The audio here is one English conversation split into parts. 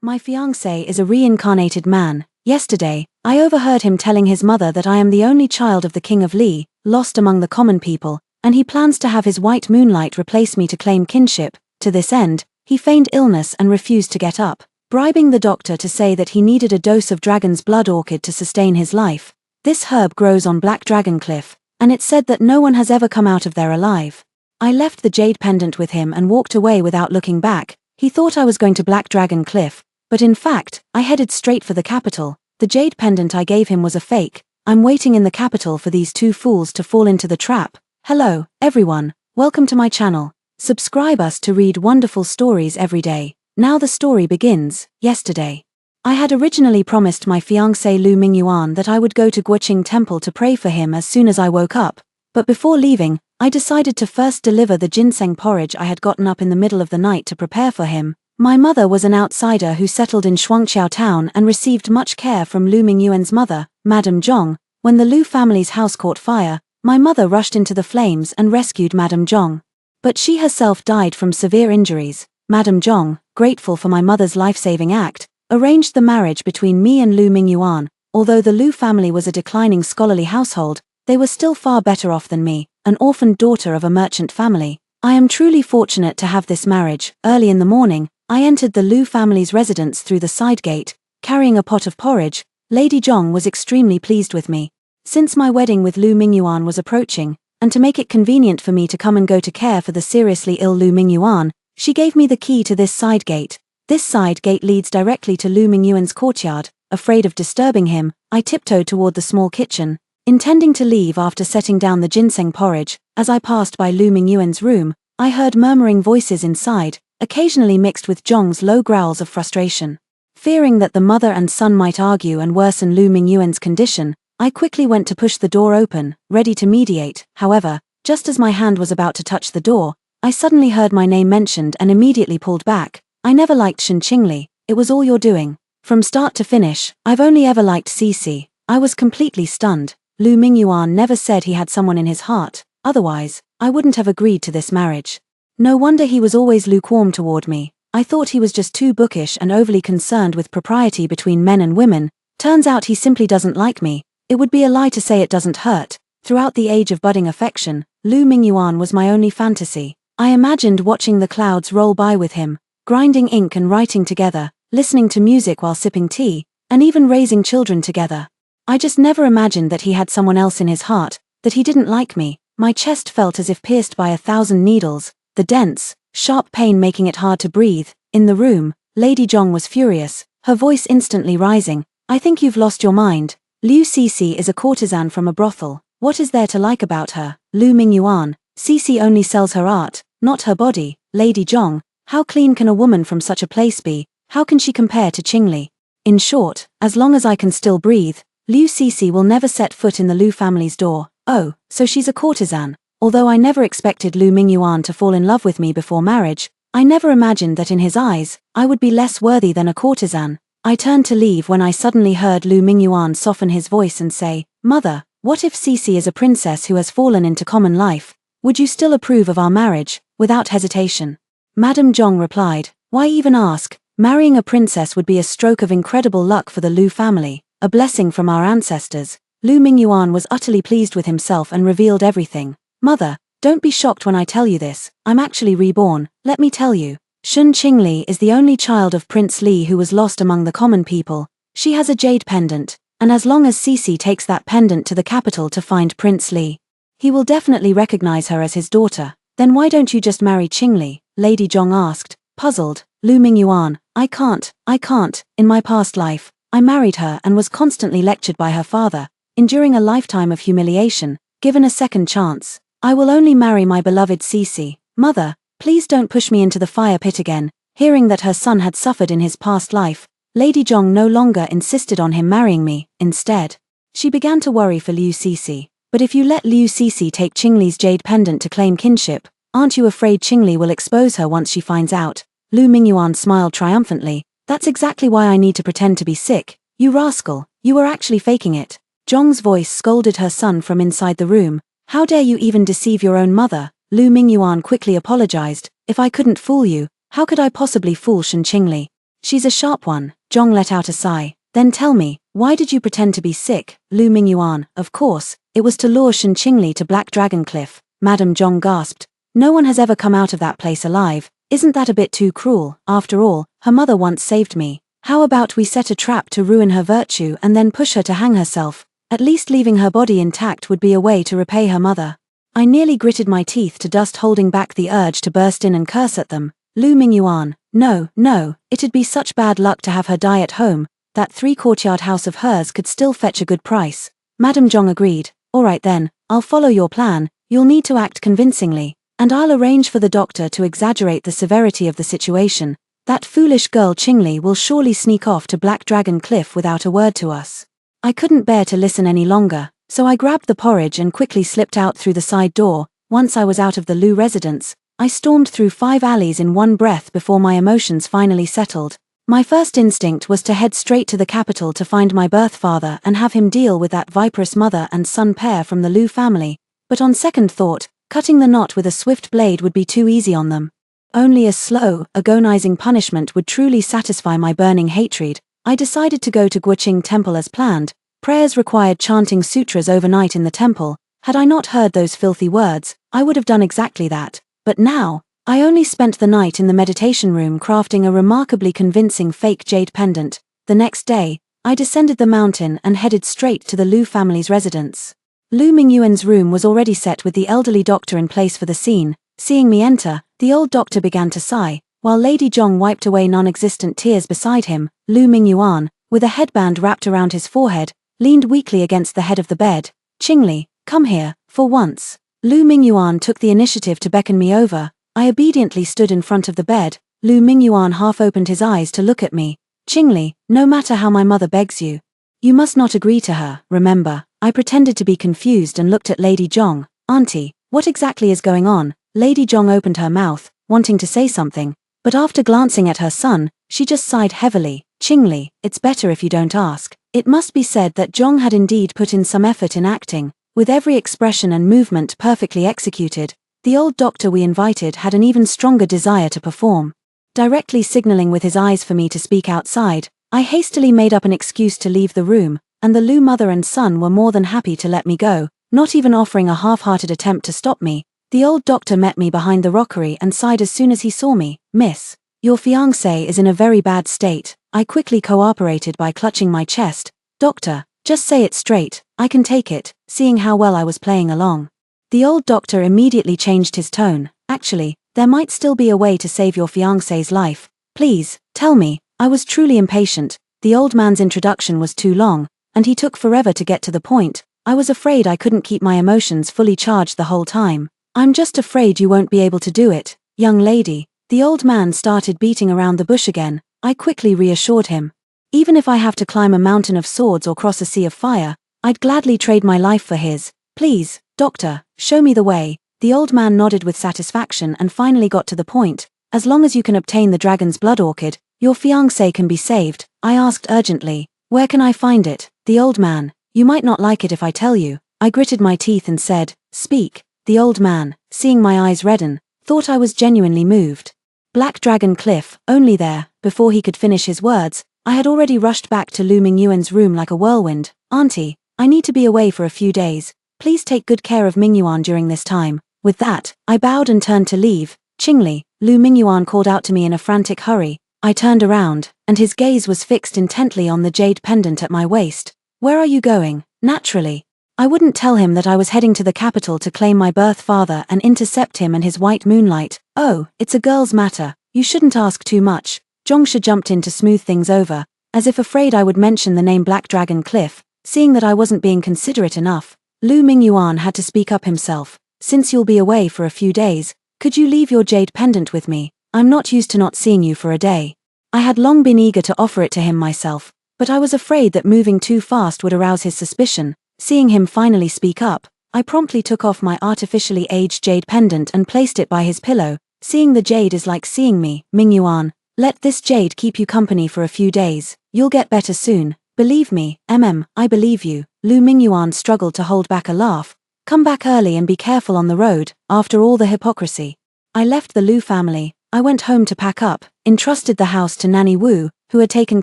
My fiancé is a reincarnated man. Yesterday, I overheard him telling his mother that I am the only child of the King of Li, lost among the common people, and he plans to have his white moonlight replace me to claim kinship. To this end, he feigned illness and refused to get up, bribing the doctor to say that he needed a dose of dragon's blood orchid to sustain his life. This herb grows on Black Dragon Cliff, and it's said that no one has ever come out of there alive. I left the jade pendant with him and walked away without looking back. He thought I was going to Black Dragon Cliff, but in fact, I headed straight for the capital. The jade pendant I gave him was a fake. I'm waiting in the capital for these two fools to fall into the trap. Hello, everyone. Welcome to my channel. Subscribe us to read wonderful stories every day. Now the story begins. Yesterday, I had originally promised my fiancé Lu Mingyuan that I would go to Guoqing Temple to pray for him as soon as I woke up, but before leaving, I decided to first deliver the ginseng porridge I had gotten up in the middle of the night to prepare for him. My mother was an outsider who settled in Shuangqiao town and received much care from Lu Mingyuan's mother, Madame Zhong. When the Lu family's house caught fire, my mother rushed into the flames and rescued Madame Zhong. But she herself died from severe injuries. Madame Zhong, grateful for my mother's life-saving act, arranged the marriage between me and Lu Mingyuan. Although the Lu family was a declining scholarly household, they were still far better off than me, an orphaned daughter of a merchant family. I am truly fortunate to have this marriage. Early in the morning, I entered the Lu family's residence through the side gate, carrying a pot of porridge. Lady Zhong was extremely pleased with me. Since my wedding with Lu Mingyuan was approaching, and to make it convenient for me to come and go to care for the seriously ill Lu Mingyuan, she gave me the key to this side gate. This side gate leads directly to Lu Mingyuan's courtyard. Afraid of disturbing him, I tiptoed toward the small kitchen, intending to leave after setting down the ginseng porridge. As I passed by Lu Mingyuan's room, I heard murmuring voices inside, occasionally mixed with Zhong's low growls of frustration. Fearing that the mother and son might argue and worsen Lu Mingyuan's condition, I quickly went to push the door open, ready to mediate. However, just as my hand was about to touch the door, I suddenly heard my name mentioned and immediately pulled back. I never liked Shen Qingli. It was all your doing. From start to finish, I've only ever liked Cici. I was completely stunned. Lu Mingyuan never said he had someone in his heart. Otherwise, I wouldn't have agreed to this marriage. No wonder he was always lukewarm toward me. I thought he was just too bookish and overly concerned with propriety between men and women. Turns out he simply doesn't like me. It would be a lie to say it doesn't hurt. Throughout the age of budding affection, Lu Mingyuan was my only fantasy. I imagined watching the clouds roll by with him, grinding ink and writing together, listening to music while sipping tea, and even raising children together. I just never imagined that he had someone else in his heart, that he didn't like me. My chest felt as if pierced by 1,000 needles, the dense, sharp pain making it hard to breathe. In the room, Lady Zhong was furious, her voice instantly rising. I think you've lost your mind. Liu Cici is a courtesan from a brothel. What is there to like about her? Lu Mingyuan, Cici only sells her art, not her body. Lady Zhong, how clean can a woman from such a place be? How can she compare to Qingli? In short, as long as I can still breathe, Liu Cici will never set foot in the Lu family's door. Oh, so she's a courtesan. Although I never expected Lu Mingyuan to fall in love with me before marriage, I never imagined that in his eyes, I would be less worthy than a courtesan. I turned to leave when I suddenly heard Lu Mingyuan soften his voice and say, "Mother, what if Cici is a princess who has fallen into common life? Would you still approve of our marriage?" Without hesitation, Madame Zhong replied, "Why even ask? Marrying a princess would be a stroke of incredible luck for the Lu family, a blessing from our ancestors." Lu Mingyuan was utterly pleased with himself and revealed everything. "Mother, don't be shocked when I tell you this. I'm actually reborn. Let me tell you. Shen Qingli is the only child of Prince Li who was lost among the common people. She has a jade pendant, and as long as Cici takes that pendant to the capital to find Prince Li, he will definitely recognize her as his daughter. Then why don't you just marry Qingli?" Lady Zhong asked, puzzled. Lu Mingyuan, I can't. In my past life, I married her and was constantly lectured by her father, enduring a lifetime of humiliation. Given a second chance, I will only marry my beloved Cici. Mother, please don't push me into the fire pit again. Hearing that her son had suffered in his past life, Lady Zhong no longer insisted on him marrying me. Instead, she began to worry for Liu Cici. "But if you let Liu Cici take Qingli's jade pendant to claim kinship, aren't you afraid Qingli will expose her once she finds out?" Lu Mingyuan smiled triumphantly. "That's exactly why I need to pretend to be sick. You rascal, you were actually faking it." Zhong's voice scolded her son from inside the room. "How dare you even deceive your own mother?" Lu Mingyuan quickly apologized. "If I couldn't fool you, how could I possibly fool Shen Qingli? She's a sharp one, Zhong let out a sigh. Then tell me, why did you pretend to be sick? Lu Mingyuan, of course, it was to lure Shen Qingli to Black Dragon Cliff, Madame Zhong gasped. No one has ever come out of that place alive. Isn't that a bit too cruel? After all, her mother once saved me. How about we set a trap to ruin her virtue and then push her to hang herself? At least leaving her body intact would be a way to repay her mother. I nearly gritted my teeth to dust, holding back the urge to burst in and curse at them. Lu Mingyuan, no, it'd be such bad luck to have her die at home. That 3-courtyard house of hers could still fetch a good price. Madame Zhong agreed. Alright then, I'll follow your plan. You'll need to act convincingly, and I'll arrange for the doctor to exaggerate the severity of the situation. That foolish girl Qingli will surely sneak off to Black Dragon Cliff without a word to us. I couldn't bear to listen any longer, so I grabbed the porridge and quickly slipped out through the side door. Once I was out of the Lu residence, I stormed through 5 alleys in one breath before my emotions finally settled. My first instinct was to head straight to the capital to find my birth father and have him deal with that viperous mother and son pair from the Lu family. But on second thought, cutting the knot with a swift blade would be too easy on them. Only a slow, agonizing punishment would truly satisfy my burning hatred. I decided to go to Guoqing Temple as planned. Prayers required chanting sutras overnight in the temple. Had I not heard those filthy words, I would have done exactly that. But now, I only spent the night in the meditation room crafting a remarkably convincing fake jade pendant. The next day, I descended the mountain and headed straight to the Lu family's residence. Lu Mingyuan's room was already set with the elderly doctor in place for the scene. Seeing me enter, the old doctor began to sigh, while Lady Zhong wiped away non-existent tears beside him. Lu Mingyuan, with a headband wrapped around his forehead, leaned weakly against the head of the bed. Qingli, come here, for once. Lu Mingyuan took the initiative to beckon me over. I obediently stood in front of the bed. Lu Mingyuan half opened his eyes to look at me. Qingli, no matter how my mother begs you, you must not agree to her, remember. I pretended to be confused and looked at Lady Zhong. Auntie, what exactly is going on? Lady Zhong opened her mouth, wanting to say something, but after glancing at her son, she just sighed heavily. Qingli, it's better if you don't ask. It must be said that Zhong had indeed put in some effort in acting, with every expression and movement perfectly executed. The old doctor we invited had an even stronger desire to perform. Directly signaling with his eyes for me to speak outside, I hastily made up an excuse to leave the room, and the Lu mother and son were more than happy to let me go, not even offering a half-hearted attempt to stop me. The old doctor met me behind the rockery and sighed as soon as he saw me. Miss, your fiancé is in a very bad state. I quickly cooperated by clutching my chest. Doctor, just say it straight, I can take it, seeing how well I was playing along. The old doctor immediately changed his tone. Actually, there might still be a way to save your fiancé's life. Please, tell me. I was truly impatient. The old man's introduction was too long, and he took forever to get to the point. I was afraid I couldn't keep my emotions fully charged the whole time. I'm just afraid you won't be able to do it, young lady. The old man started beating around the bush again. I quickly reassured him. Even if I have to climb a mountain of swords or cross a sea of fire, I'd gladly trade my life for his. Please, doctor, show me the way. The old man nodded with satisfaction and finally got to the point. As long as you can obtain the dragon's blood orchid, your fiancé can be saved. I asked urgently. Where can I find it? The old man. You might not like it if I tell you. I gritted my teeth and said, speak. The old man, seeing my eyes redden, thought I was genuinely moved. Black Dragon Cliff, only there. Before he could finish his words, I had already rushed back to Lu Mingyuan's room like a whirlwind. Auntie, I need to be away for a few days. Please take good care of Mingyuan during this time. With that, I bowed and turned to leave. Qingli, Lu Mingyuan called out to me in a frantic hurry. I turned around, and his gaze was fixed intently on the jade pendant at my waist. Where are you going? Naturally. I wouldn't tell him that I was heading to the capital to claim my birth father and intercept him and his white moonlight. Oh, it's a girl's matter. You shouldn't ask too much. Zhongsha jumped in to smooth things over, as if afraid I would mention the name Black Dragon Cliff. Seeing that I wasn't being considerate enough, Lu Mingyuan had to speak up himself. Since you'll be away for a few days, could you leave your jade pendant with me? I'm not used to not seeing you for a day. I had long been eager to offer it to him myself, but I was afraid that moving too fast would arouse his suspicion. Seeing him finally speak up, I promptly took off my artificially aged jade pendant and placed it by his pillow. Seeing the jade is like seeing me. Mingyuan, let this jade keep you company for a few days. You'll get better soon. Believe me, I believe you. Lu Mingyuan struggled to hold back a laugh. Come back early and be careful on the road. After all the hypocrisy, I left the Lu family, I went home to pack up, entrusted the house to Nanny Wu, who had taken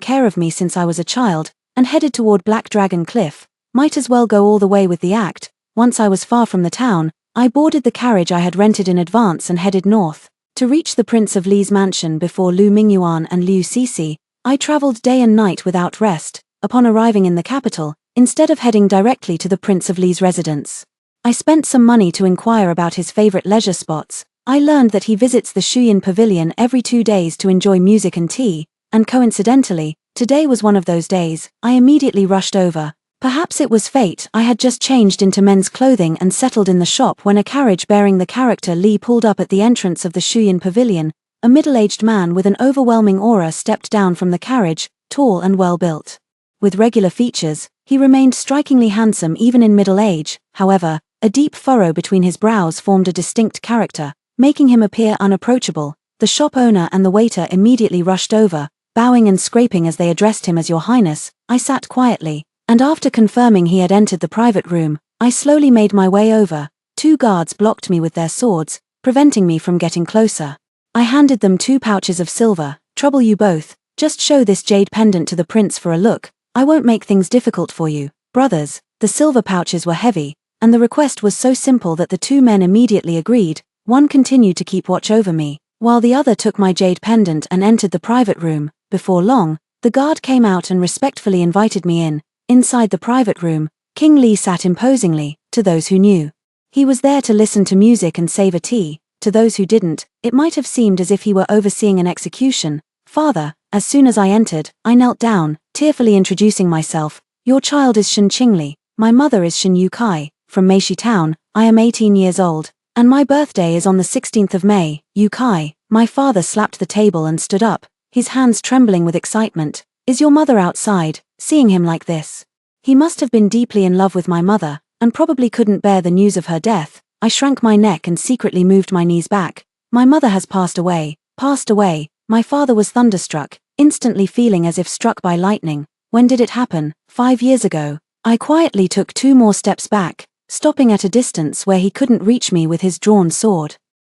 care of me since I was a child, and headed toward Black Dragon Cliff. Might as well go all the way with the act. Once I was far from the town, I boarded the carriage I had rented in advance and headed north. To reach the Prince of Li's mansion before Lu Mingyuan and Liu Cixi, I traveled day and night without rest. Upon arriving in the capital, instead of heading directly to the Prince of Li's residence, I spent some money to inquire about his favorite leisure spots. I learned that he visits the Shuyan Pavilion every 2 days to enjoy music and tea, and coincidentally, today was one of those days. I immediately rushed over. Perhaps it was fate. I had just changed into men's clothing and settled in the shop when a carriage bearing the character Li pulled up at the entrance of the Shuyan Pavilion. A middle-aged man with an overwhelming aura stepped down from the carriage, tall and well-built. With regular features, he remained strikingly handsome even in middle age. However, a deep furrow between his brows formed a distinct character, making him appear unapproachable. The shop owner and the waiter immediately rushed over, bowing and scraping as they addressed him as Your Highness. I sat quietly, and after confirming he had entered the private room, I slowly made my way over. 2 guards blocked me with their swords, preventing me from getting closer. I handed them 2 pouches of silver. Trouble you both, just show this jade pendant to the prince for a look. I won't make things difficult for you. Brothers, the silver pouches were heavy, and the request was so simple that the 2 men immediately agreed. One continued to keep watch over me, while the other took my jade pendant and entered the private room. Before long, the guard came out and respectfully invited me in. Inside the private room, King Li sat imposingly. To those who knew, he was there to listen to music and savor tea. To those who didn't, it might have seemed as if he were overseeing an execution. Father, as soon as I entered, I knelt down, tearfully introducing myself. Your child is Shen Qingli. My mother is Shen Yukai, from Meishi Town. I am 18 years old, and my birthday is on the 16th of May. Yukai. My father slapped the table and stood up, his hands trembling with excitement. Is your mother outside? Seeing him like this, he must have been deeply in love with my mother, and probably couldn't bear the news of her death. I shrank my neck and secretly moved my knees back. My mother has passed away. Passed away. My father was thunderstruck, instantly feeling as if struck by lightning. When did it happen? 5 years ago. I quietly took 2 more steps back, stopping at a distance where he couldn't reach me with his drawn sword.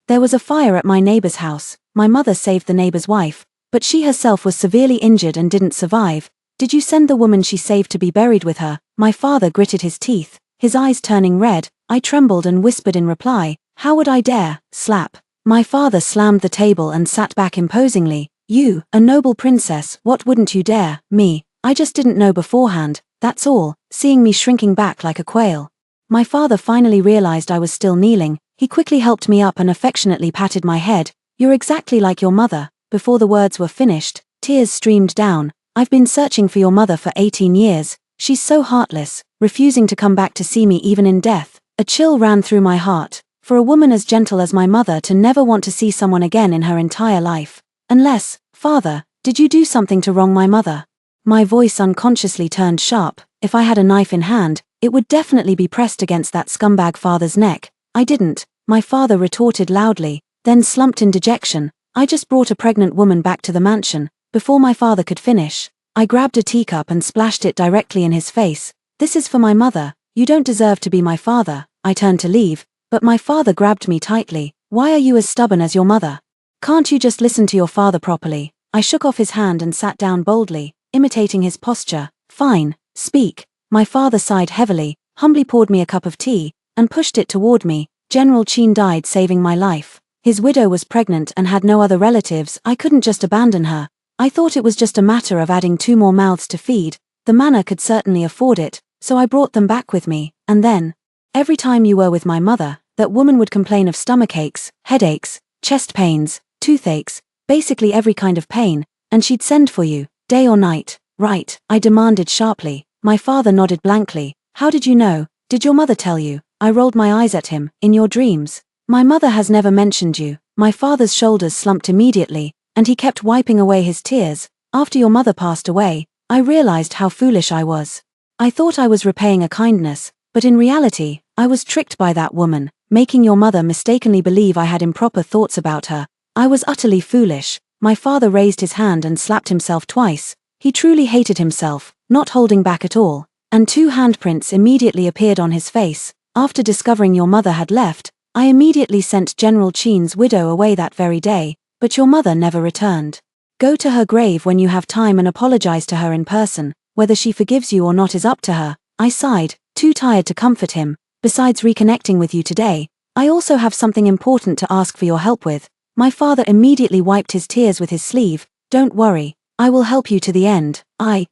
There was a fire at my neighbor's house. My mother saved the neighbor's wife, but she herself was severely injured and didn't survive. Did you send the woman she saved to be buried with her? My father gritted his teeth, his eyes turning red. I trembled and whispered in reply, how would I dare? Slap. My father slammed the table and sat back imposingly. You, a noble princess, what wouldn't you dare? Me, I just didn't know beforehand, that's all. Seeing me shrinking back like a quail, my father finally realized I was still kneeling. He quickly helped me up and affectionately patted my head. You're exactly like your mother. Before the words were finished, tears streamed down. I've been searching for your mother for 18 years. She's so heartless, refusing to come back to see me even in death. A chill ran through my heart. For a woman as gentle as my mother to never want to see someone again in her entire life. Unless, father, did you do something to wrong my mother? My voice unconsciously turned sharp. If I had a knife in hand, it would definitely be pressed against that scumbag father's neck. I didn't, my father retorted loudly, then slumped in dejection. I just brought a pregnant woman back to the mansion. Before my father could finish, I grabbed a teacup and splashed it directly in his face. This is for my mother. You don't deserve to be my father. I turned to leave, but my father grabbed me tightly. Why are you as stubborn as your mother? Can't you just listen to your father properly? I shook off his hand and sat down boldly, imitating his posture. Fine, speak. My father sighed heavily, humbly poured me a cup of tea, and pushed it toward me. General Qin died saving my life. His widow was pregnant and had no other relatives. I couldn't just abandon her. I thought it was just a matter of adding 2 more mouths to feed. The manor could certainly afford it, so I brought them back with me. And then, every time you were with my mother, that woman would complain of stomachaches, headaches, chest pains, toothaches, basically every kind of pain, and she'd send for you, day or night. Right, I demanded sharply. My father nodded blankly. How did you know? Did your mother tell you? I rolled my eyes at him. In your dreams? My mother has never mentioned you. My father's shoulders slumped immediately, and he kept wiping away his tears. After your mother passed away, I realized how foolish I was. I thought I was repaying a kindness, but in reality, I was tricked by that woman, making your mother mistakenly believe I had improper thoughts about her. I was utterly foolish. My father raised his hand and slapped himself twice. He truly hated himself, not holding back at all, and 2 handprints immediately appeared on his face. After discovering your mother had left, I immediately sent General Qin's widow away that very day. but your mother never returned. Go to her grave when you have time and apologize to her in person. Whether she forgives you or not is up to her." I sighed, too tired to comfort him. "Besides reconnecting with you today, I also have something important to ask for your help with." My father immediately wiped his tears with his sleeve. "Don't worry, I will help you to the end."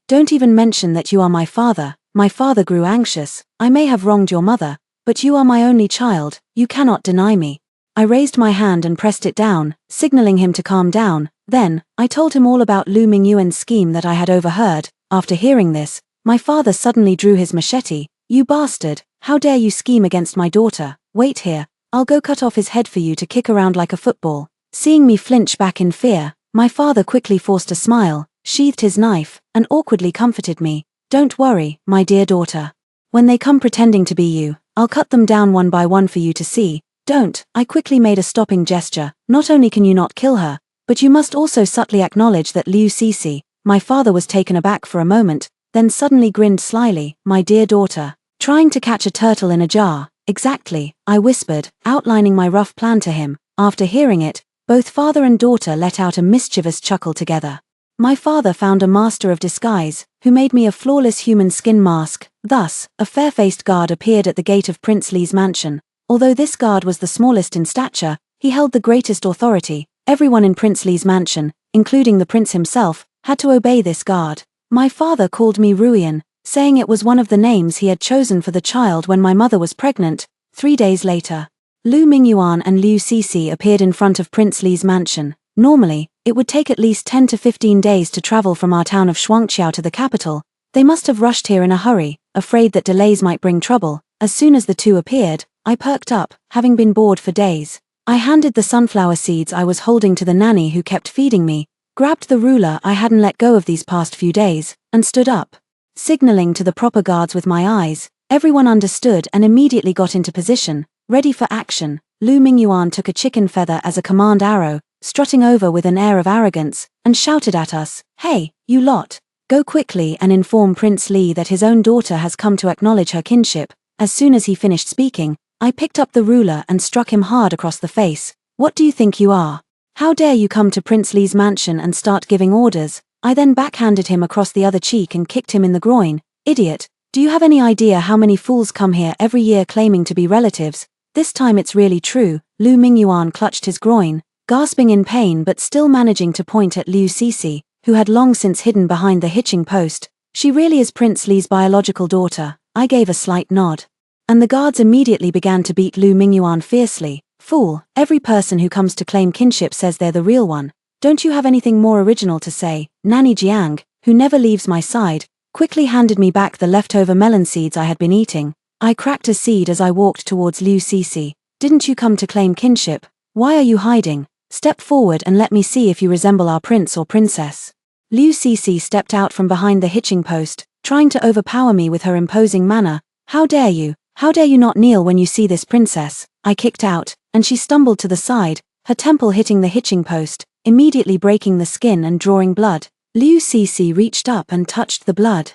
Don't even mention that you are my father." My father grew anxious. "I may have wronged your mother, but you are my only child, you cannot deny me." I raised my hand and pressed it down, signaling him to calm down. Then, I told him all about Lu Mingyuan's scheme that I had overheard. After hearing this, my father suddenly drew his machete. "You bastard, how dare you scheme against my daughter? Wait here, I'll go cut off his head for you to kick around like a football." Seeing me flinch back in fear, my father quickly forced a smile, sheathed his knife, and awkwardly comforted me. "Don't worry, my dear daughter. When they come pretending to be you, I'll cut them down one by one for you to see." "Don't." I quickly made a stopping gesture. "Not only can you not kill her, but you must also subtly acknowledge that Liu Cixi." My father was taken aback for a moment, then suddenly grinned slyly. "My dear daughter, trying to catch a turtle in a jar." "Exactly," I whispered, outlining my rough plan to him. After hearing it, both father and daughter let out a mischievous chuckle together. My father found a master of disguise, who made me a flawless human skin mask. Thus, a fair-faced guard appeared at the gate of Prince Li's mansion. Although this guard was the smallest in stature, he held the greatest authority. Everyone in Prince Li's mansion, including the prince himself, had to obey this guard. My father called me Ruian, saying it was one of the names he had chosen for the child when my mother was pregnant. 3 days later, Lu Mingyuan and Liu Cixi appeared in front of Prince Li's mansion. Normally, it would take at least 10 to 15 days to travel from our town of Shuangqiao to the capital. They must have rushed here in a hurry, afraid that delays might bring trouble. As soon as the two appeared, I perked up, having been bored for days. I handed the sunflower seeds I was holding to the nanny who kept feeding me, grabbed the ruler I hadn't let go of these past few days, and stood up. Signaling to the proper guards with my eyes, everyone understood and immediately got into position, ready for action. Lu Mingyuan took a chicken feather as a command arrow, strutting over with an air of arrogance, and shouted at us, "Hey, you lot! Go quickly and inform Prince Li that his own daughter has come to acknowledge her kinship." As soon as he finished speaking, I picked up the ruler and struck him hard across the face. "What do you think you are? How dare you come to Prince Li's mansion and start giving orders?" I then backhanded him across the other cheek and kicked him in the groin. "Idiot, do you have any idea how many fools come here every year claiming to be relatives? This time it's really true." Lu Mingyuan clutched his groin, gasping in pain but still managing to point at Liu Cixi, who had long since hidden behind the hitching post. "She really is Prince Li's biological daughter." I gave a slight nod. And the guards immediately began to beat Lu Mingyuan fiercely. "Fool, every person who comes to claim kinship says they're the real one. Don't you have anything more original to say?" Nanny Jiang, who never leaves my side, quickly handed me back the leftover melon seeds I had been eating. I cracked a seed as I walked towards Liu Cixi. "Didn't you come to claim kinship? Why are you hiding? Step forward and let me see if you resemble our prince or princess." Liu Cixi stepped out from behind the hitching post, trying to overpower me with her imposing manner. "How dare you? How dare you not kneel when you see this princess?" I kicked out, and she stumbled to the side, her temple hitting the hitching post, immediately breaking the skin and drawing blood. Liu Cixi reached up and touched the blood.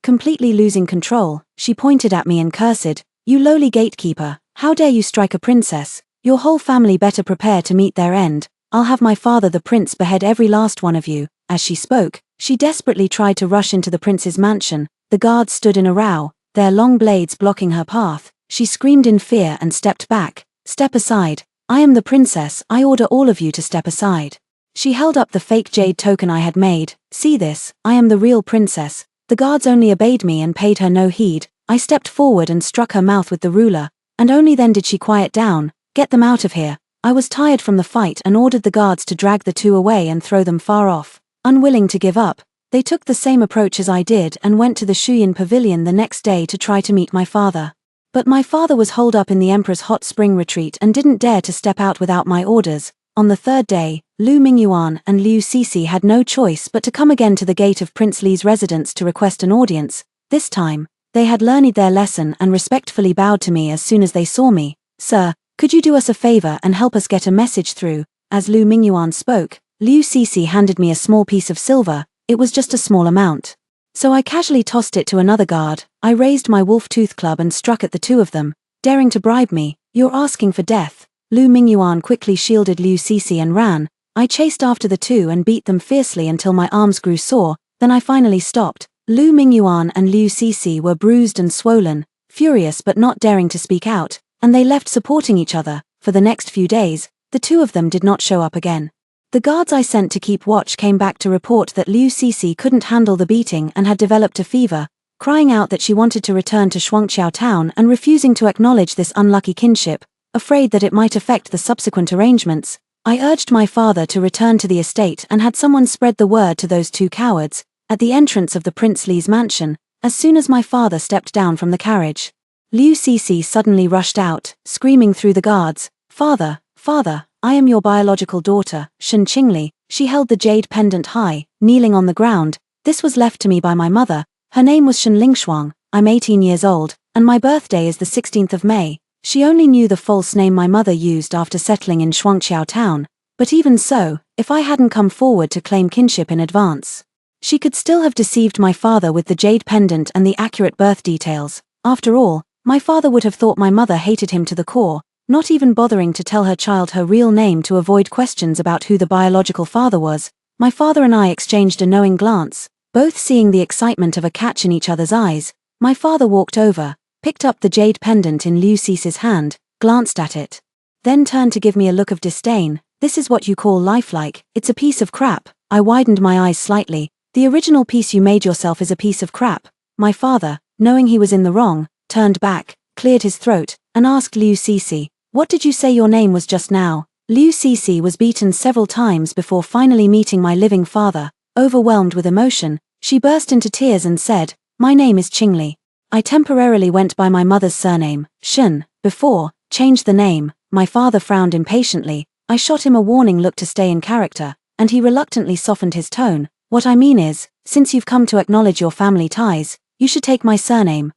Completely losing control, she pointed at me and cursed, "You lowly gatekeeper, how dare you strike a princess? Your whole family better prepare to meet their end. I'll have my father the prince behead every last one of you." As she spoke, she desperately tried to rush into the prince's mansion. The guards stood in a row, their long blades blocking her path. She screamed in fear and stepped back. "Step aside. I am the princess. I order all of you to step aside." She held up the fake jade token I had made. "See this, I am the real princess." The guards only obeyed me and paid her no heed. I stepped forward and struck her mouth with the ruler, and only then did she quiet down. "Get them out of here." I was tired from the fight and ordered the guards to drag the two away and throw them far off. Unwilling to give up, they took the same approach as I did and went to the Shuyan Pavilion the next day to try to meet my father. But my father was holed up in the Emperor's hot spring retreat and didn't dare to step out without my orders. On the third day, Lu Mingyuan and Liu Cixi had no choice but to come again to the gate of Prince Li's residence to request an audience. This time, they had learned their lesson and respectfully bowed to me as soon as they saw me. "Sir, could you do us a favor and help us get a message through?" As Lu Mingyuan spoke, Liu Cixi handed me a small piece of silver. It was just a small amount. So I casually tossed it to another guard. I raised my wolf tooth club and struck at the two of them, daring to bribe me. "You're asking for death." Lu Mingyuan quickly shielded Liu Cixi and ran. I chased after the two and beat them fiercely until my arms grew sore, then I finally stopped. Lu Mingyuan and Liu Cixi were bruised and swollen, furious but not daring to speak out, and they left supporting each other. For the next few days, the two of them did not show up again. The guards I sent to keep watch came back to report that Liu Cixi couldn't handle the beating and had developed a fever, crying out that she wanted to return to Shuangqiao town and refusing to acknowledge this unlucky kinship, afraid that it might affect the subsequent arrangements. I urged my father to return to the estate and had someone spread the word to those two cowards. At the entrance of the Prince Li's mansion, as soon as my father stepped down from the carriage, Liu Cixi suddenly rushed out, screaming through the guards, "Father, father, I am your biological daughter, Shen Qingli." She held the jade pendant high, kneeling on the ground. This was left to me by my mother. Her name was Shen Lingshuang. I'm 18 years old, and my birthday is the 16th of May. She only knew the false name my mother used after settling in Shuangqiao town, but even so, if I hadn't come forward to claim kinship in advance, she could still have deceived my father with the jade pendant and the accurate birth details. After all, my father would have thought my mother hated him to the core, not even bothering to tell her child her real name to avoid questions about who the biological father was. My father and I exchanged a knowing glance, both seeing the excitement of a catch in each other's eyes. My father walked over, picked up the jade pendant in Liu Cixi's hand, glanced at it, then turned to give me a look of disdain. "This is what you call lifelike? It's a piece of crap." I widened my eyes slightly. "The original piece you made yourself is a piece of crap." My father, knowing he was in the wrong, turned back, cleared his throat, and asked Liu Cixi, "What did you say your name was just now?" Liu Cixi was beaten several times before finally meeting my living father. Overwhelmed with emotion, she burst into tears and said, "My name is Qingli." I temporarily went by my mother's surname, Shen, before, changed the name. My father frowned impatiently. I shot him a warning look to stay in character, and he reluctantly softened his tone. "What I mean is, since you've come to acknowledge your family ties, you should take my surname.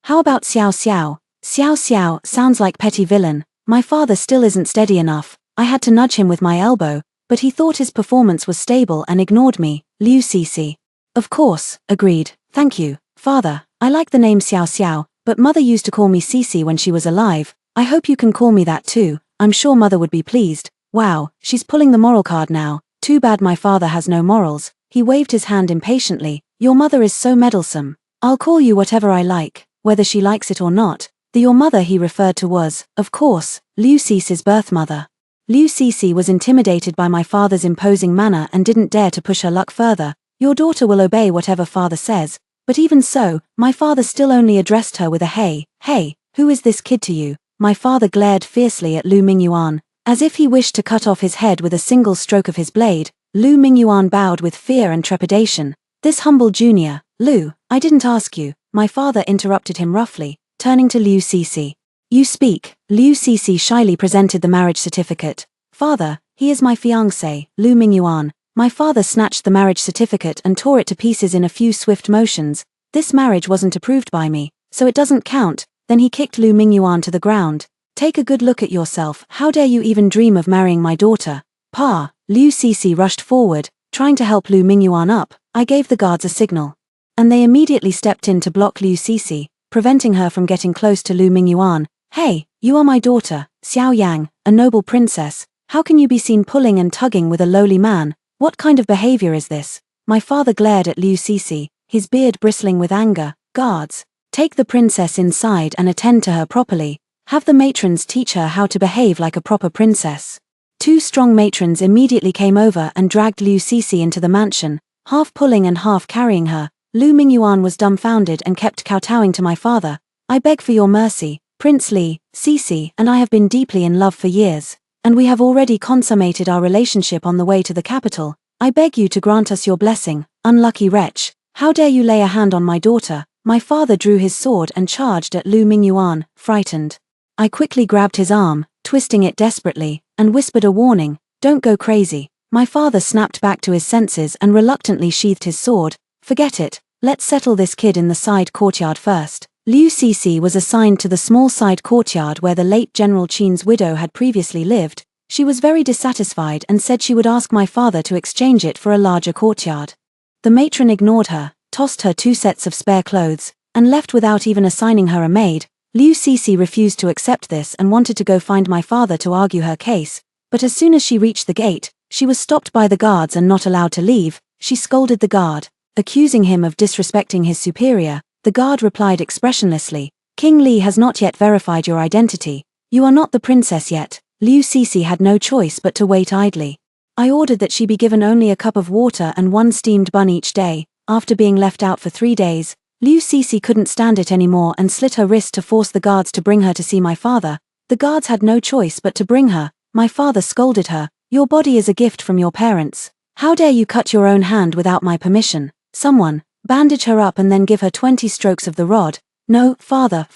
How about Xiao Xiao?" Xiao Xiao sounds like petty villain. My father still isn't steady enough. I had to nudge him with my elbow, but he thought his performance was stable and ignored me. Liu Cixi. "Of course," agreed. "Thank you, father. I like the name Xiao Xiao, but mother used to call me Cixi when she was alive. I hope you can call me that too. I'm sure mother would be pleased." Wow, she's pulling the moral card now. Too bad my father has no morals. He waved his hand impatiently. "Your mother is so meddlesome. I'll call you whatever I like, whether she likes it or not." The your mother he referred to was, of course, Liu Cixi's birth mother. Liu Cixi was intimidated by my father's imposing manner and didn't dare to push her luck further. "Your daughter will obey whatever father says." But even so, my father still only addressed her with a "Hey, hey, who is this kid to you?" My father glared fiercely at Lu Mingyuan, as if he wished to cut off his head with a single stroke of his blade. Lu Mingyuan bowed with fear and trepidation. "This humble junior, Lu, I didn't ask you," my father interrupted him roughly, turning to Liu Cixi. "You speak." Liu Cixi shyly presented the marriage certificate. "Father, he is my fiancé, Lu Mingyuan." My father snatched the marriage certificate and tore it to pieces in a few swift motions. "This marriage wasn't approved by me, so it doesn't count." Then he kicked Lu Mingyuan to the ground. "Take a good look at yourself. How dare you even dream of marrying my daughter?" "Pa!" Liu Cixi rushed forward, trying to help Lu Mingyuan up. I gave the guards a signal, and they immediately stepped in to block Liu Cixi, preventing her from getting close to Lu Mingyuan. "Hey, you are my daughter, Xiao Yang, a noble princess. How can you be seen pulling and tugging with a lowly man? What kind of behavior is this?" My father glared at Liu Cixi, his beard bristling with anger. "Guards, take the princess inside and attend to her properly. Have the matrons teach her how to behave like a proper princess." Two strong matrons immediately came over and dragged Liu Cixi into the mansion, half pulling and half carrying her. Lu Mingyuan was dumbfounded and kept kowtowing to my father. "I beg for your mercy, Prince Li. Cixi and I have been deeply in love for years, and we have already consummated our relationship on the way to the capital. I beg you to grant us your blessing." "Unlucky wretch. How dare you lay a hand on my daughter?" My father drew his sword and charged at Lu Mingyuan, frightened. I quickly grabbed his arm, twisting it desperately, and whispered a warning, "Don't go crazy." My father snapped back to his senses and reluctantly sheathed his sword. "Forget it. Let's settle this kid in the side courtyard first." Liu Cixi was assigned to the small side courtyard where the late General Qin's widow had previously lived. She was very dissatisfied and said she would ask my father to exchange it for a larger courtyard. The matron ignored her, tossed her 2 sets of spare clothes, and left without even assigning her a maid. Liu Cixi refused to accept this and wanted to go find my father to argue her case, but as soon as she reached the gate, She was stopped by the guards and not allowed to leave. She scolded the guard, accusing him of disrespecting his superior. The guard replied expressionlessly, "King Li has not yet verified your identity. You are not the princess yet." Liu Sisi had no choice but to wait idly. I ordered that she be given only a cup of water and one steamed bun each day. After being left out for 3 days, Liu Sisi couldn't stand it anymore and slit her wrist to force the guards to bring her to see my father. The guards had no choice but to bring her. My father scolded her, "Your body is a gift from your parents. How dare you cut your own hand without my permission? Someone, bandage her up and then give her 20 strokes of the rod." "No, father,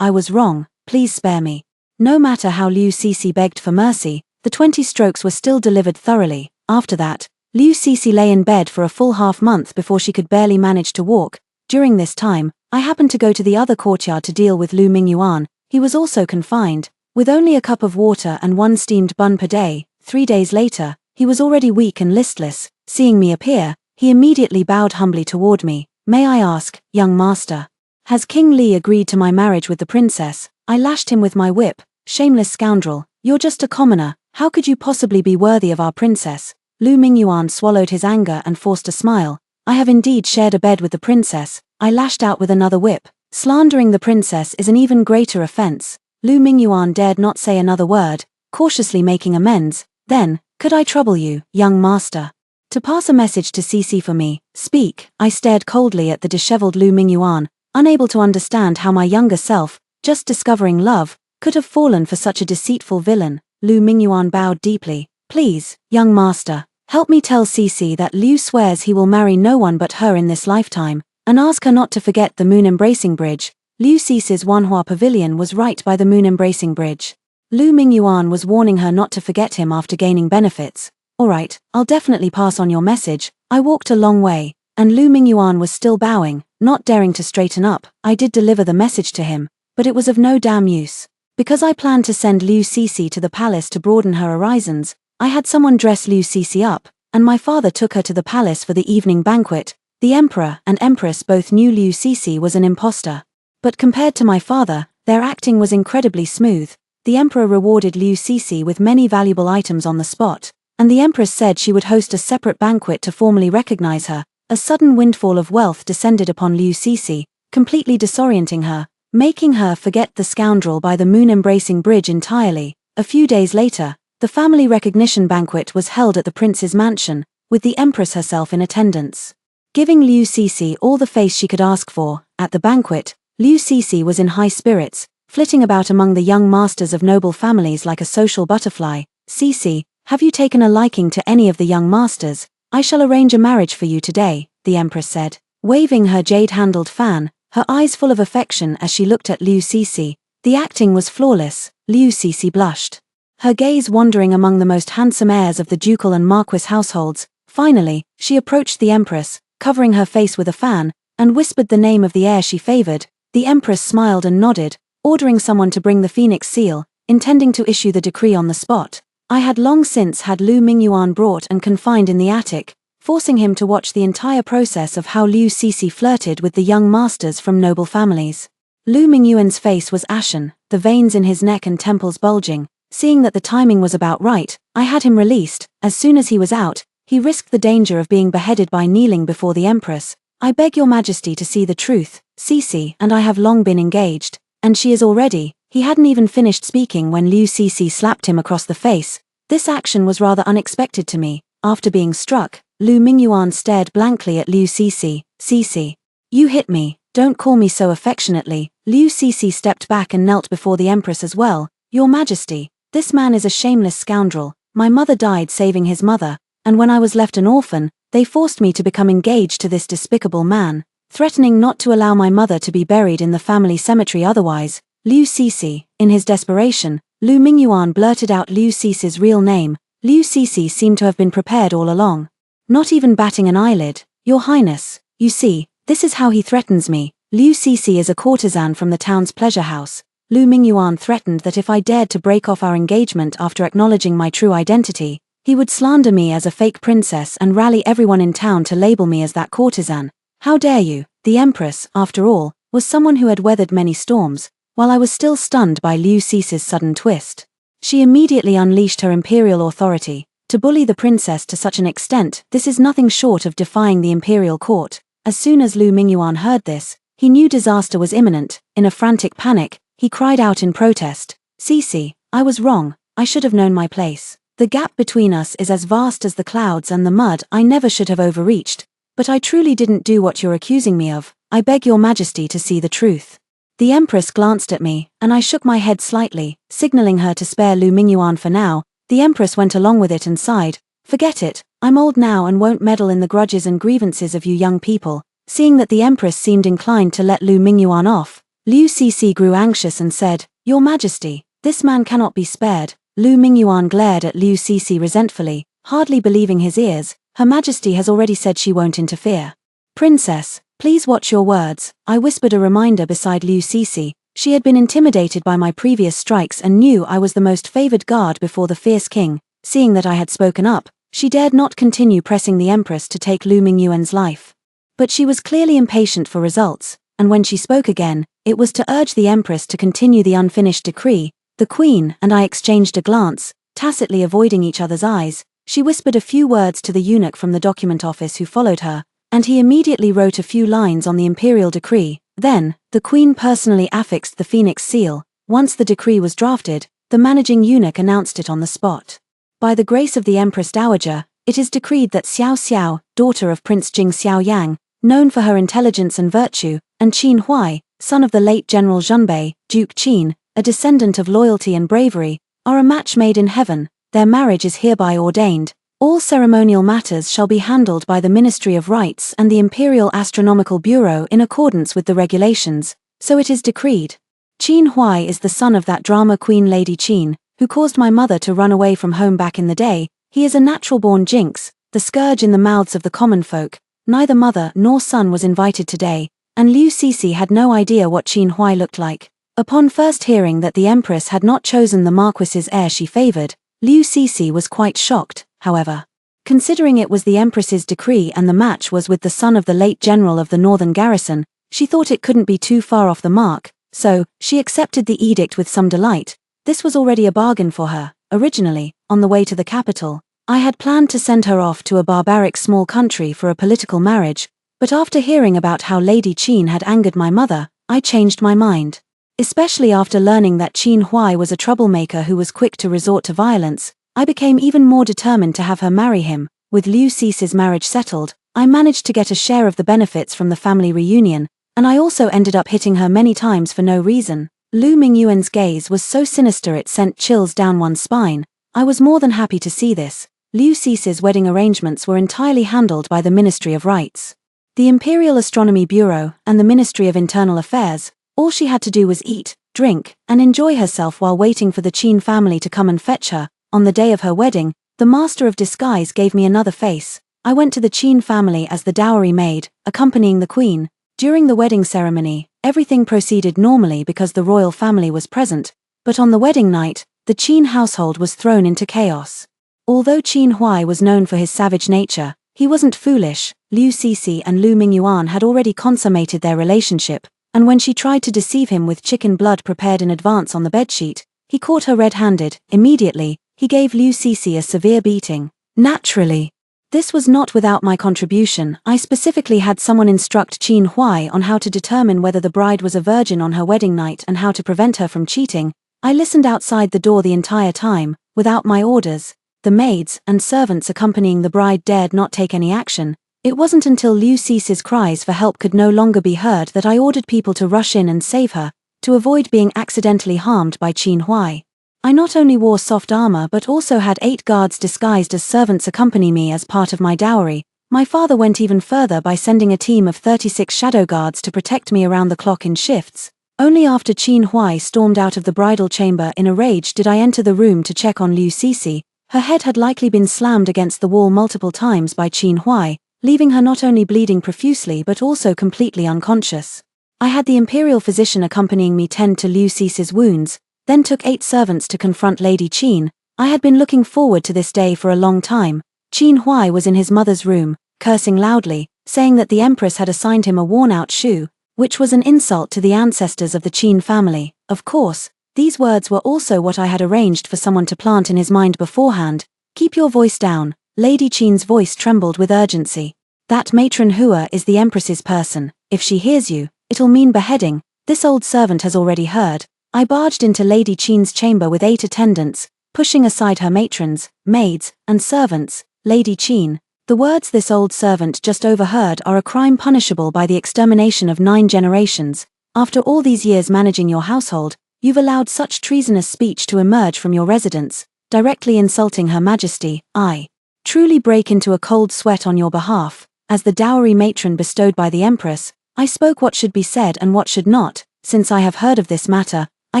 I was wrong, please spare me." No matter how Liu Sisi begged for mercy, the 20 strokes were still delivered thoroughly. After that, Liu Sisi lay in bed for a full half-month before she could barely manage to walk. During this time, I happened to go to the other courtyard to deal with Lu Mingyuan. He was also confined, with only a cup of water and one steamed bun per day. 3 days later, he was already weak and listless. Seeing me appear, he immediately bowed humbly toward me. "May I ask, young master, has King Li agreed to my marriage with the princess?" I lashed him with my whip. "Shameless scoundrel, you're just a commoner. How could you possibly be worthy of our princess?" Lu Mingyuan swallowed his anger and forced a smile. "I have indeed shared a bed with the princess," I lashed out with another whip. "Slandering the princess is an even greater offense." Lu Mingyuan dared not say another word, cautiously making amends. "Then, could I trouble you, young master, to pass a message to Sisi for me?" "Speak." I stared coldly at the disheveled Lu Mingyuan, unable to understand how my younger self, just discovering love, could have fallen for such a deceitful villain. Lu Mingyuan bowed deeply. "Please, young master, help me tell Sisi that Liu swears he will marry no one but her in this lifetime, and ask her not to forget the moon-embracing bridge." Liu Sisi's Wanhua pavilion was right by the moon-embracing bridge. Lu Mingyuan was warning her not to forget him after gaining benefits. "All right, I'll definitely pass on your message." I walked a long way, and Lu Mingyuan was still bowing, not daring to straighten up. I did deliver the message to him, but it was of no damn use. Because I planned to send Liu Sisi to the palace to broaden her horizons, I had someone dress Liu Sisi up, and my father took her to the palace for the evening banquet. The emperor and empress both knew Liu Sisi was an imposter. But compared to my father, their acting was incredibly smooth. The emperor rewarded Liu Sisi with many valuable items on the spot, and the empress said she would host a separate banquet to formally recognize her. A sudden windfall of wealth descended upon Liu Sisi, completely disorienting her, making her forget the scoundrel by the moon-embracing bridge entirely. A few days later, the family recognition banquet was held at the prince's mansion, with the empress herself in attendance. Giving Liu Sisi all the face she could ask for, at the banquet, Liu Sisi was in high spirits, flitting about among the young masters of noble families like a social butterfly. "Sisi, have you taken a liking to any of the young masters? I shall arrange a marriage for you today," the empress said, waving her jade-handled fan, her eyes full of affection as she looked at Liu Sisi. The acting was flawless. Liu Sisi blushed, her gaze wandering among the most handsome heirs of the ducal and marquis households. Finally, she approached the empress, covering her face with a fan, and whispered the name of the heir she favored. The empress smiled and nodded, ordering someone to bring the phoenix seal, intending to issue the decree on the spot. I had long since had Lu Mingyuan brought and confined in the attic, forcing him to watch the entire process of how Liu Sisi flirted with the young masters from noble families. Lu Mingyuan's face was ashen, the veins in his neck and temples bulging. Seeing that the timing was about right, I had him released. As soon as he was out, he risked the danger of being beheaded by kneeling before the empress. "I beg your majesty to see the truth. Sisi and I have long been engaged, and she is already." He hadn't even finished speaking when Liu Sisi slapped him across the face. This action was rather unexpected to me. After being struck, Lu Mingyuan stared blankly at Liu Sisi. "Sisi, you hit me, don't call me so affectionately." Liu Sisi stepped back and knelt before the empress as well. "Your majesty, this man is a shameless scoundrel. My mother died saving his mother, and when I was left an orphan, they forced me to become engaged to this despicable man, threatening not to allow my mother to be buried in the family cemetery otherwise." Liu Sisi, in his desperation, Lu Mingyuan blurted out Liu Sisi's real name. Liu Sisi seemed to have been prepared all along, not even batting an eyelid. "Your Highness, you see, this is how he threatens me. Liu Sisi is a courtesan from the town's pleasure house." Lu Mingyuan threatened that if I dared to break off our engagement after acknowledging my true identity, he would slander me as a fake princess and rally everyone in town to label me as that courtesan. How dare you? The empress, after all, was someone who had weathered many storms, while I was still stunned by Liu Sisi's sudden twist. She immediately unleashed her imperial authority, To bully the princess to such an extent, this is nothing short of defying the imperial court. As soon as Lu Mingyuan heard this, he knew disaster was imminent. In a frantic panic, he cried out in protest, "Cece, I was wrong, I should have known my place. The gap between us is as vast as the clouds and the mud. I never should have overreached. But I truly didn't do what you're accusing me of. I beg your majesty to see the truth." The empress glanced at me, and I shook my head slightly, signaling her to spare Lu Mingyuan for now. The empress went along with it and sighed, "Forget it, I'm old now and won't meddle in the grudges and grievances of you young people." Seeing that the empress seemed inclined to let Lu Mingyuan off, Liu Cece grew anxious and said, "Your majesty, this man cannot be spared." Lu Mingyuan glared at Liu Cece resentfully, hardly believing his ears. "Her majesty has already said she won't interfere." "Princess, please watch your words," I whispered a reminder beside Liu Cece. She had been intimidated by my previous strikes and knew I was the most favored guard before the fierce king. Seeing that I had spoken up, she dared not continue pressing the empress to take Lu Mingyuan's life. But she was clearly impatient for results, and when she spoke again, it was to urge the empress to continue the unfinished decree. The queen and I exchanged a glance, tacitly avoiding each other's eyes. She whispered a few words to the eunuch from the document office who followed her, and he immediately wrote a few lines on the imperial decree. Then, the queen personally affixed the phoenix seal. Once the decree was drafted, the managing eunuch announced it on the spot. "By the grace of the Empress Dowager, it is decreed that Xiao Xiao, daughter of Prince Jing Xiaoyang, known for her intelligence and virtue, and Qin Huai, son of the late General Zhenbei, Duke Qin, a descendant of loyalty and bravery, are a match made in heaven. Their marriage is hereby ordained. All ceremonial matters shall be handled by the Ministry of Rites and the Imperial Astronomical Bureau in accordance with the regulations, so it is decreed. Qin Huai is the son of that drama queen Lady Qin, who caused my mother to run away from home back in the day. He is a natural-born jinx, the scourge in the mouths of the common folk. Neither mother nor son was invited today, and Liu Cece had no idea what Qin Huai looked like. Upon first hearing that the empress had not chosen the marquis's heir she favored, Liu Cece was quite shocked. However, considering it was the empress's decree and the match was with the son of the late general of the northern garrison, she thought it couldn't be too far off the mark, so she accepted the edict with some delight. This was already a bargain for her. Originally, on the way to the capital, I had planned to send her off to a barbaric small country for a political marriage, but after hearing about how Lady Qin had angered my mother, I changed my mind. Especially after learning that Qin Huai was a troublemaker who was quick to resort to violence, I became even more determined to have her marry him. With Liu Cece's marriage settled, I managed to get a share of the benefits from the family reunion, and I also ended up hitting her many times for no reason. Lu Mingyuan's gaze was so sinister it sent chills down one's spine. I was more than happy to see this. Liu Cece's wedding arrangements were entirely handled by the Ministry of Rites. The Imperial Astronomy Bureau and the Ministry of Internal Affairs. All she had to do was eat, drink, and enjoy herself while waiting for the Qin family to come and fetch her. On the day of her wedding, the Master of Disguise gave me another face. I went to the Qin family as the dowry maid, accompanying the queen. During the wedding ceremony, everything proceeded normally because the royal family was present, but on the wedding night, the Qin household was thrown into chaos. Although Qin Huai was known for his savage nature, he wasn't foolish. Liu Cece and Lu Mingyuan had already consummated their relationship, and when she tried to deceive him with chicken blood prepared in advance on the bedsheet, he caught her red-handed. Immediately, he gave Liu Cece a severe beating. Naturally, this was not without my contribution. I specifically had someone instruct Qin Huai on how to determine whether the bride was a virgin on her wedding night and how to prevent her from cheating. I listened outside the door the entire time, without my orders. The maids and servants accompanying the bride dared not take any action. It wasn't until Liu Cece's cries for help could no longer be heard that I ordered people to rush in and save her, to avoid being accidentally harmed by Qin Huai. I not only wore soft armor but also had 8 guards disguised as servants accompany me as part of my dowry. My father went even further by sending a team of 36 shadow guards to protect me around the clock in shifts. Only after Qin Huai stormed out of the bridal chamber in a rage did I enter the room to check on Liu Cece. Her head had likely been slammed against the wall multiple times by Qin Huai, leaving her not only bleeding profusely but also completely unconscious. I had the imperial physician accompanying me tend to Liu Cece's wounds, then took 8 servants to confront Lady Qin. I had been looking forward to this day for a long time. Qin Huai was in his mother's room, cursing loudly, saying that the empress had assigned him a worn-out shoe, which was an insult to the ancestors of the Qin family. Of course, these words were also what I had arranged for someone to plant in his mind beforehand. Keep your voice down." Lady Qin's voice trembled with urgency. "That matron Hua is the Empress's person. If she hears you, it'll mean beheading. This old servant has already heard." I barged into Lady Qin's chamber with 8 attendants, pushing aside her matrons, maids, and servants. "Lady Qin, the words this old servant just overheard are a crime punishable by the extermination of 9 generations. After all these years managing your household, you've allowed such treasonous speech to emerge from your residence, directly insulting Her Majesty. I truly break into a cold sweat on your behalf. As the dowry matron bestowed by the Empress, I spoke what should be said and what should not. Since I have heard of this matter, I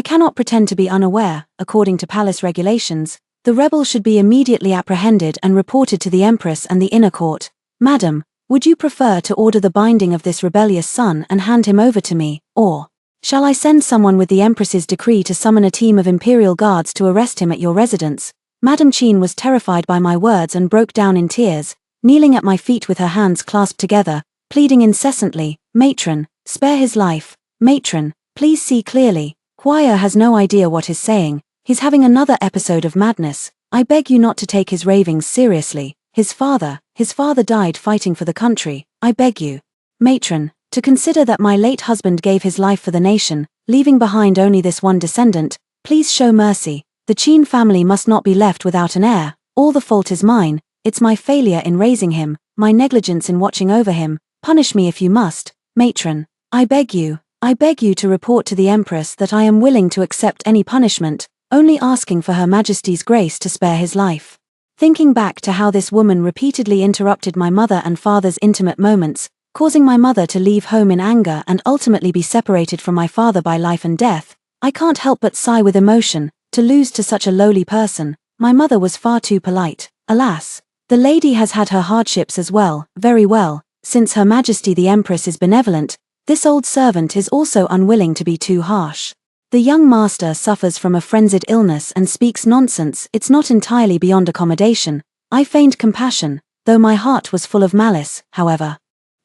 cannot pretend to be unaware. According to palace regulations, the rebel should be immediately apprehended and reported to the Empress and the inner court. Madam, would you prefer to order the binding of this rebellious son and hand him over to me, or shall I send someone with the Empress's decree to summon a team of imperial guards to arrest him at your residence?" Madam Qin was terrified by my words and broke down in tears, kneeling at my feet with her hands clasped together, pleading incessantly, "Matron, spare his life. Matron, please see clearly. Huaya has no idea what he's saying. He's having another episode of madness. I beg you not to take his ravings seriously. His father died fighting for the country. I beg you, matron, to consider that my late husband gave his life for the nation, leaving behind only this one descendant. Please show mercy. The Qin family must not be left without an heir. All the fault is mine. It's my failure in raising him, my negligence in watching over him. Punish me if you must. Matron, I beg you to report to the Empress that I am willing to accept any punishment, only asking for Her Majesty's grace to spare his life." Thinking back to how this woman repeatedly interrupted my mother and father's intimate moments, causing my mother to leave home in anger and ultimately be separated from my father by life and death, I can't help but sigh with emotion. To lose to such a lowly person, my mother was far too polite. Alas, the lady has had her hardships as well. Very well, since Her Majesty the Empress is benevolent, this old servant is also unwilling to be too harsh. The young master suffers from a frenzied illness and speaks nonsense. It's not entirely beyond accommodation. I feigned compassion, though my heart was full of malice. However,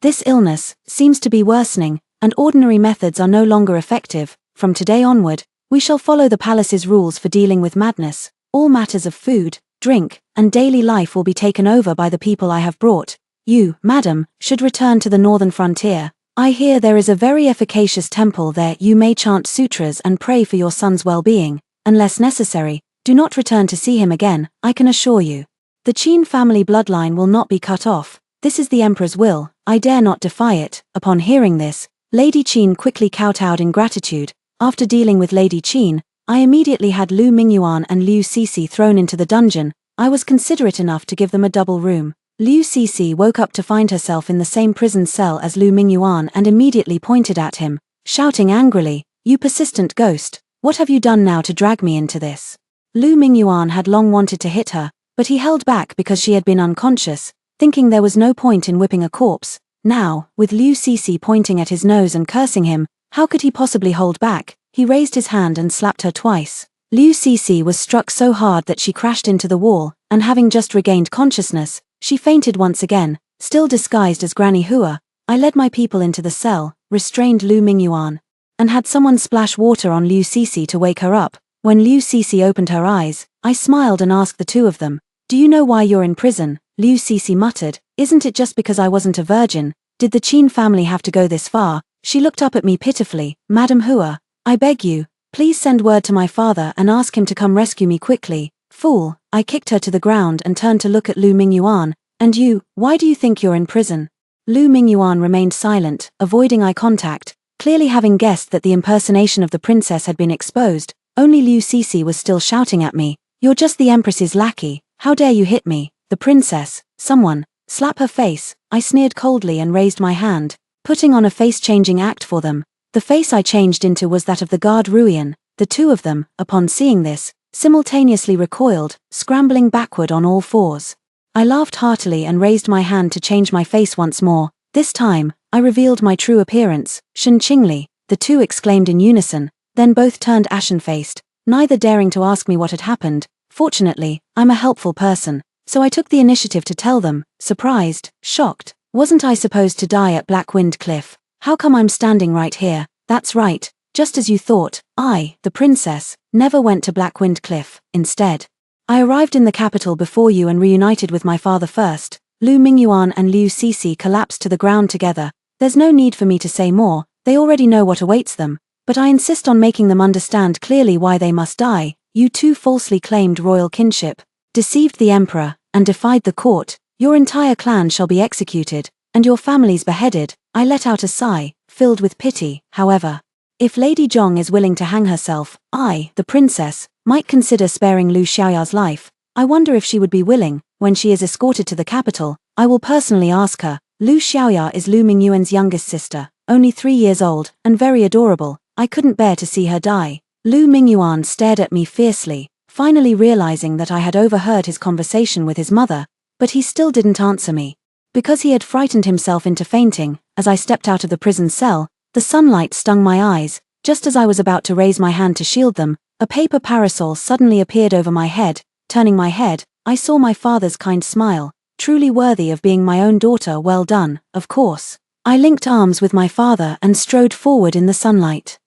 this illness seems to be worsening, and ordinary methods are no longer effective. From today onward, we shall follow the palace's rules for dealing with madness. All matters of food, drink, and daily life will be taken over by the people I have brought. You, madam, should return to the northern frontier. I hear there is a very efficacious temple there. You may chant sutras and pray for your son's well-being. Unless necessary, do not return to see him again, I can assure you. The Qin family bloodline will not be cut off. This is the Emperor's will. I dare not defy it. Upon hearing this, Lady Qin quickly kowtowed in gratitude. After dealing with Lady Qin, I immediately had Lu Mingyuan and Liu Cixi thrown into the dungeon. I was considerate enough to give them a double room. Liu Cixi woke up to find herself in the same prison cell as Lu Mingyuan and immediately pointed at him, shouting angrily, "You persistent ghost, what have you done now to drag me into this?" Lu Mingyuan had long wanted to hit her, but he held back because she had been unconscious, thinking there was no point in whipping a corpse. Now, with Liu Cixi pointing at his nose and cursing him, how could he possibly hold back? He raised his hand and slapped her twice. Liu Cixi was struck so hard that she crashed into the wall, and having just regained consciousness, she fainted once again. Still disguised as Granny Hua, I led my people into the cell, restrained Lu Mingyuan, and had someone splash water on Liu Cixi to wake her up. When Liu Cixi opened her eyes, I smiled and asked the two of them, "Do you know why you're in prison?" Liu Cixi muttered, "Isn't it just because I wasn't a virgin? Did the Qin family have to go this far?" She looked up at me pitifully. "Madam Hua, I beg you, please send word to my father and ask him to come rescue me quickly." "Fool," I kicked her to the ground and turned to look at Lu Mingyuan. "And you, why do you think you're in prison?" Lu Mingyuan remained silent, avoiding eye contact, clearly having guessed that the impersonation of the princess had been exposed. Only Liu Cixi was still shouting at me, "You're just the Empress's lackey. How dare you hit me? The princess, someone, slap her face." I sneered coldly and raised my hand, putting on a face-changing act for them. The face I changed into was that of the guard Ruian. The two of them, upon seeing this, simultaneously recoiled, scrambling backward on all fours. I laughed heartily and raised my hand to change my face once more. This time, I revealed my true appearance. "Shen Qingli," the two exclaimed in unison, then both turned ashen-faced, neither daring to ask me what had happened. Fortunately, I'm a helpful person, so I took the initiative to tell them, surprised, shocked. "Wasn't I supposed to die at Blackwind Cliff? How come I'm standing right here?" "That's right, just as you thought. I, the princess, never went to Blackwind Cliff. Instead, I arrived in the capital before you and reunited with my father first. Lu Mingyuan and Liu Cixi collapsed to the ground together. There's no need for me to say more, they already know what awaits them, but I insist on making them understand clearly why they must die. You two falsely claimed royal kinship, deceived the emperor, and defied the court. Your entire clan shall be executed, and your families beheaded. I let out a sigh, filled with pity. However, if Lady Zhong is willing to hang herself, I, the princess, might consider sparing Lu Xiaoya's life. I wonder if she would be willing. When she is escorted to the capital, I will personally ask her. Lu Xiaoya is Lu Mingyuan's youngest sister, only 3 years old, and very adorable. I couldn't bear to see her die. Lu Mingyuan stared at me fiercely, finally realizing that I had overheard his conversation with his mother, but he still didn't answer me. Because he had frightened himself into fainting, as I stepped out of the prison cell, the sunlight stung my eyes. Just as I was about to raise my hand to shield them, a paper parasol suddenly appeared over my head. Turning my head, I saw my father's kind smile, truly worthy of being my own daughter. Well done, of course. I linked arms with my father and strode forward in the sunlight.